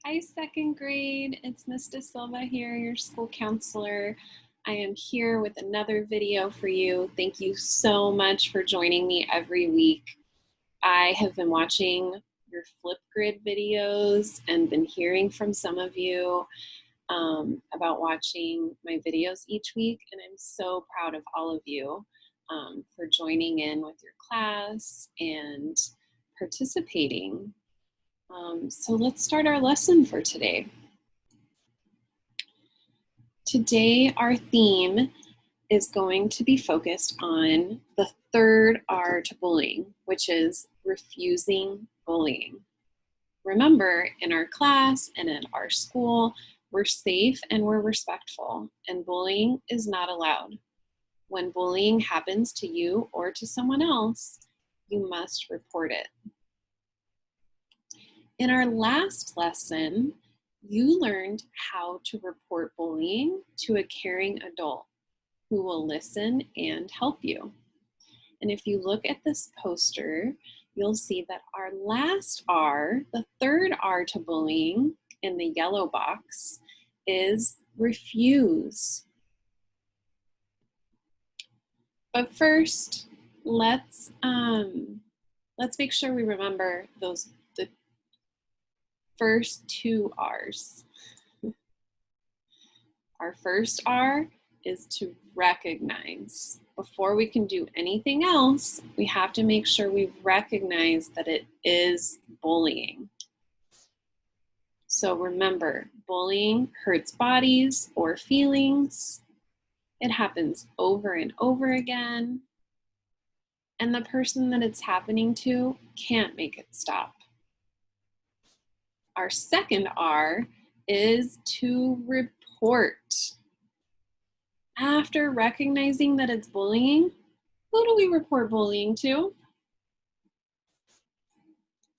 Hi, second grade. It's Ms. De Silva here, your school counselor. I am here with another video for you. Thank you so much for joining me every week. I have been watching your Flipgrid videos and been hearing from some of you about watching my videos each week, and I'm so proud of all of you for joining in with your class and participating. So let's start our lesson for today. Today, our theme is going to be focused on the third R to bullying, which is refusing bullying. Remember, in our class and in our school, we're safe and we're respectful, and bullying is not allowed. When bullying happens to you or to someone else, you must report it. In our last lesson, you learned how to report bullying to a caring adult who will listen and help you. And if you look at this poster, you'll see that our last R, the third R to bullying in the yellow box, is refuse. But first, let's make sure we remember the first two R's. Our first R is to recognize. Before we can do anything else, we have to make sure we recognize that it is bullying. So remember, bullying hurts bodies or feelings. It happens over and over again. And the person that it's happening to can't make it stop. Our second R is to report. After recognizing that it's bullying, who do we report bullying to?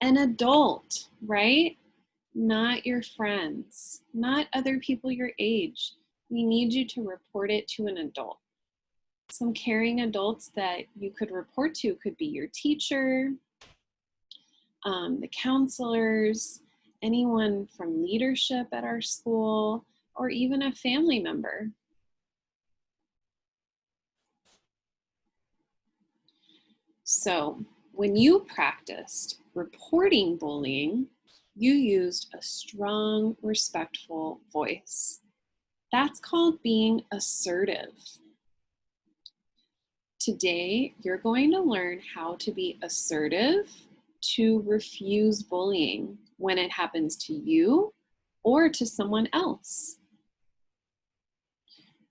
An adult, right? Not your friends, not other people your age. We need you to report it to an adult. Some caring adults that you could report to could be your teacher, the counselors, anyone from leadership at our school, or even a family member. So when you practiced reporting bullying, you used a strong, respectful voice. That's called being assertive. Today, you're going to learn how to be assertive to refuse bullying when it happens to you or to someone else.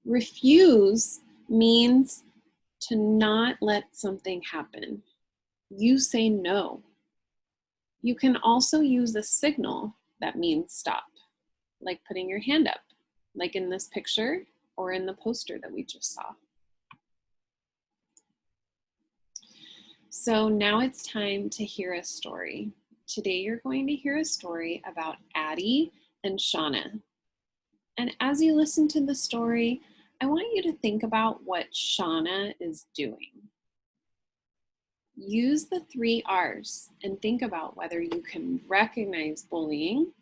Refuse means to not let something happen. You say no. You can also use a signal that means stop, like putting your hand up, like in this picture or in the poster that we just saw. So now it's time to hear a story. Today you're going to hear a story about Addie and Shauna. And as you listen to the story, I want you to think about what Shauna is doing. Use the three R's and think about whether you can recognize bullying,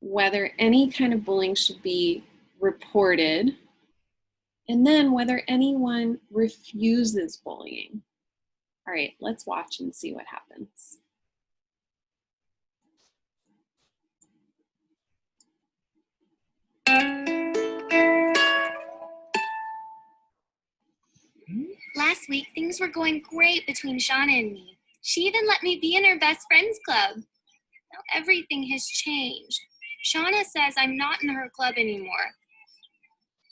whether any kind of bullying should be reported, and then whether anyone refuses bullying. All right, let's watch and see what happens. Last week, things were going great between Shauna and me. She even let me be in her best friends club. Now everything has changed. Shauna says I'm not in her club anymore.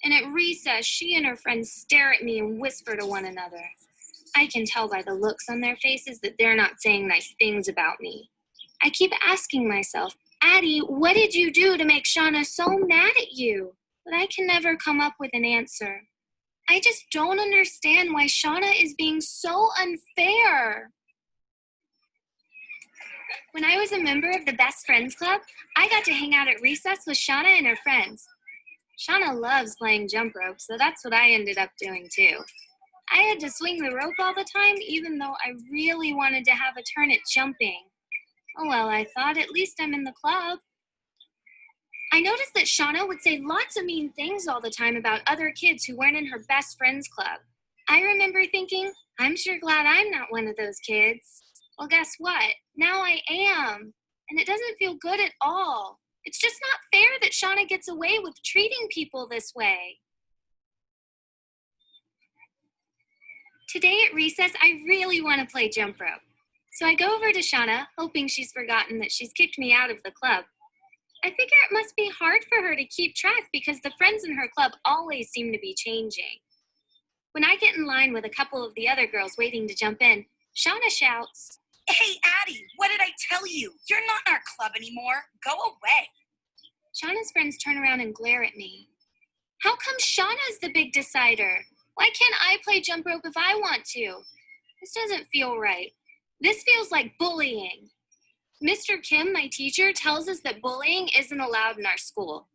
And at recess, she and her friends stare at me and whisper to one another. I can tell by the looks on their faces that they're not saying nice things about me. I keep asking myself, Addie, what did you do to make Shauna so mad at you? But I can never come up with an answer. I just don't understand why Shauna is being so unfair. When I was a member of the Best Friends Club, I got to hang out at recess with Shauna and her friends. Shauna loves playing jump rope, so that's what I ended up doing too. I had to swing the rope all the time, even though I really wanted to have a turn at jumping. Oh, well, I thought at least I'm in the club. I noticed that Shauna would say lots of mean things all the time about other kids who weren't in her best friend's club. I remember thinking, I'm sure glad I'm not one of those kids. Well, guess what? Now I am. And it doesn't feel good at all. It's just not fair that Shauna gets away with treating people this way. Today at recess, I really want to play jump rope. So I go over to Shauna, hoping she's forgotten that she's kicked me out of the club. I figure it must be hard for her to keep track because the friends in her club always seem to be changing. When I get in line with a couple of the other girls waiting to jump in, Shauna shouts, "Hey, Addie, what did I tell you? You're not in our club anymore. Go away." Shauna's friends turn around and glare at me. How come Shauna's the big decider? Why can't I play jump rope if I want to? This doesn't feel right. This feels like bullying. Mr. Kim, my teacher, tells us that bullying isn't allowed in our school.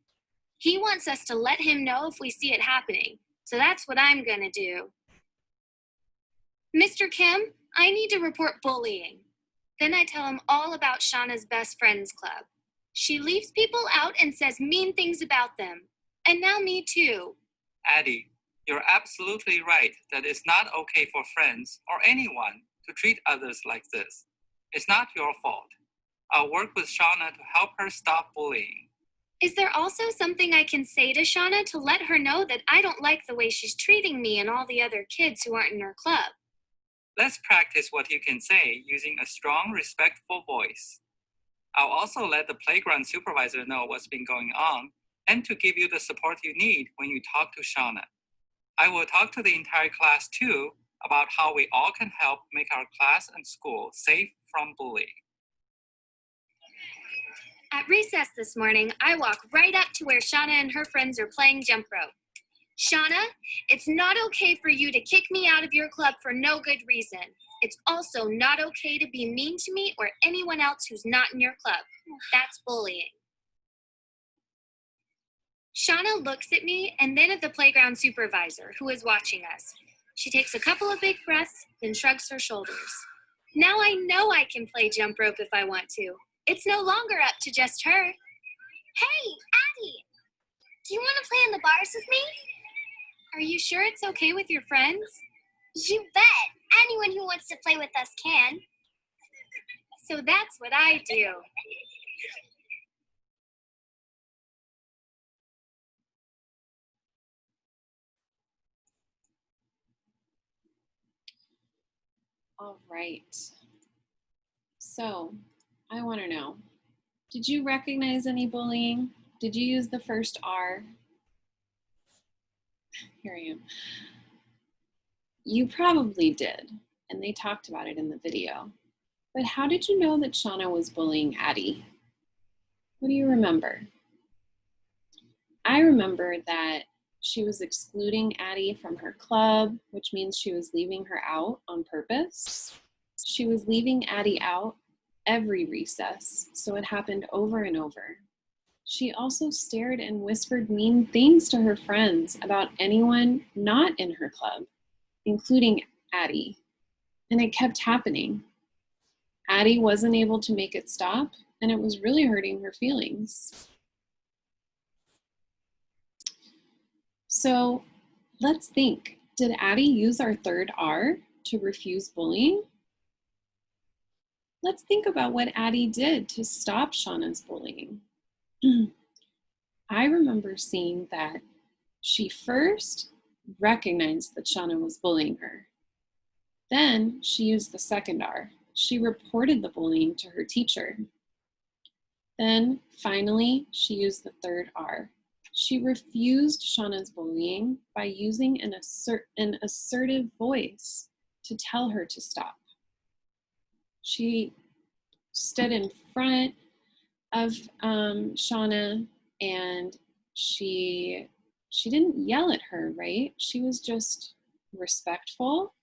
He wants us to let him know if we see it happening, so that's what I'm gonna do. Mr. Kim, I need to report bullying. Then I tell him all about Shauna's best friends club. She leaves people out and says mean things about them. And now me too. Addie, you're absolutely right that it's not okay for friends or anyone to treat others like this. It's not your fault. I'll work with Shauna to help her stop bullying. Is there also something I can say to Shauna to let her know that I don't like the way she's treating me and all the other kids who aren't in her club? Let's practice what you can say using a strong, respectful voice. I'll also let the playground supervisor know what's been going on and to give you the support you need when you talk to Shauna. I will talk to the entire class too about how we all can help make our class and school safe from bullying. At recess this morning, I walk right up to where Shauna and her friends are playing jump rope. Shauna, it's not okay for you to kick me out of your club for no good reason. It's also not okay to be mean to me or anyone else who's not in your club. That's bullying. Shauna looks at me and then at the playground supervisor who is watching us. She takes a couple of big breaths, then shrugs her shoulders. Now I know I can play jump rope if I want to. It's no longer up to just her. Hey, Addie, do you want to play in the bars with me? Are you sure it's okay with your friends? You bet. Anyone who wants to play with us can. So that's what I do. All right. So I want to know, did you recognize any bullying? Did you use the first R? Here I am. You probably did, and they talked about it in the video. But how did you know that Shauna was bullying Addie? What do you remember? I remember that she was excluding Addie from her club, which means she was leaving her out on purpose. She was leaving Addie out every recess, so it happened over and over. She also stared and whispered mean things to her friends about anyone not in her club, including Addie. And it kept happening. Addie wasn't able to make it stop, and it was really hurting her feelings. So let's think, did Addie use our third R to refuse bullying? Let's think about what Addie did to stop Shauna's bullying. I remember seeing that she first recognized that Shauna was bullying her. Then she used the second R. She reported the bullying to her teacher. Then finally, she used the third R. She refused Shauna's bullying by using an assertive voice to tell her to stop. She stood in front of Shauna, and she didn't yell at her, right? She was just respectful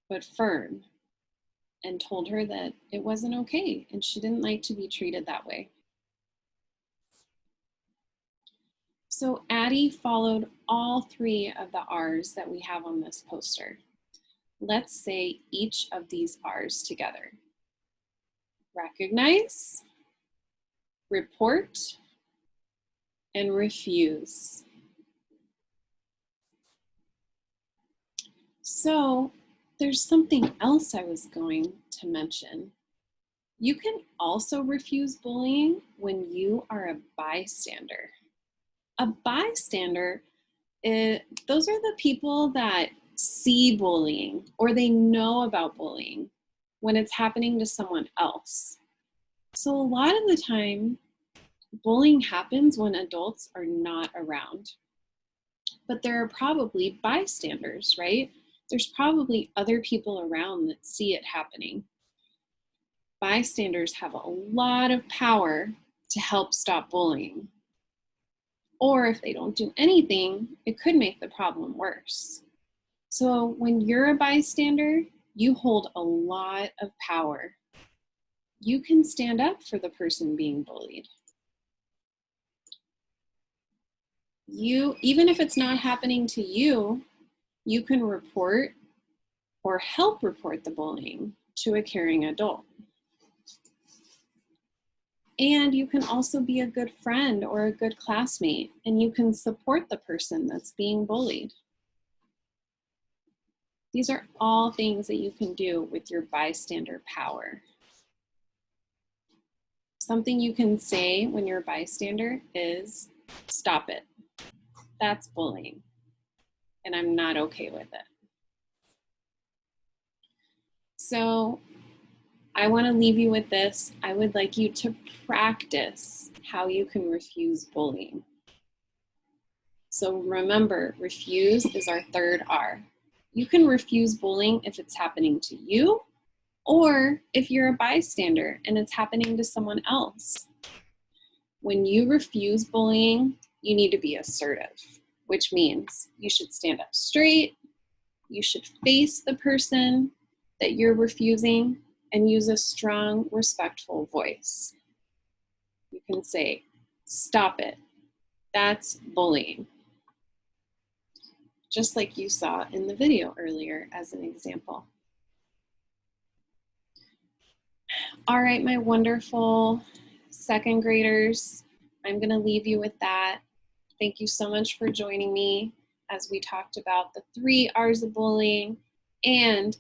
but firm, and told her that it wasn't okay and she didn't like to be treated that way. So Addie followed all three of the R's that we have on this poster. Let's say each of these R's together. recognize, report, and refuse. So there's something else I was going to mention. You can also refuse bullying when you are a bystander. A bystander, those are the people that see bullying or they know about bullying when it's happening to someone else. So a lot of the time, bullying happens when adults are not around. But there are probably bystanders, right? There's probably other people around that see it happening. Bystanders have a lot of power to help stop bullying. Or if they don't do anything, it could make the problem worse. So when you're a bystander, you hold a lot of power. You can stand up for the person being bullied. Even if it's not happening to you, you can report or help report the bullying to a caring adult. And you can also be a good friend or a good classmate, and you can support the person that's being bullied. These are all things that you can do with your bystander power. Something you can say when you're a bystander is, stop it. That's bullying, and I'm not okay with it. So I want to leave you with this. I would like you to practice how you can refuse bullying. So remember, refuse is our third R. You can refuse bullying if it's happening to you or if you're a bystander and it's happening to someone else. When you refuse bullying, you need to be assertive, which means you should stand up straight, you should face the person that you're refusing, and use a strong, respectful voice. You can say, stop it. That's bullying. Just like you saw in the video earlier as an example. All right, my wonderful second graders, I'm gonna leave you with that. Thank you so much for joining me as we talked about the 3 R's of bullying and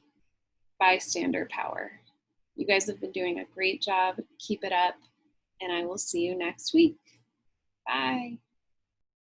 bystander power. You guys have been doing a great job. Keep it up, and I will see you next week. Bye.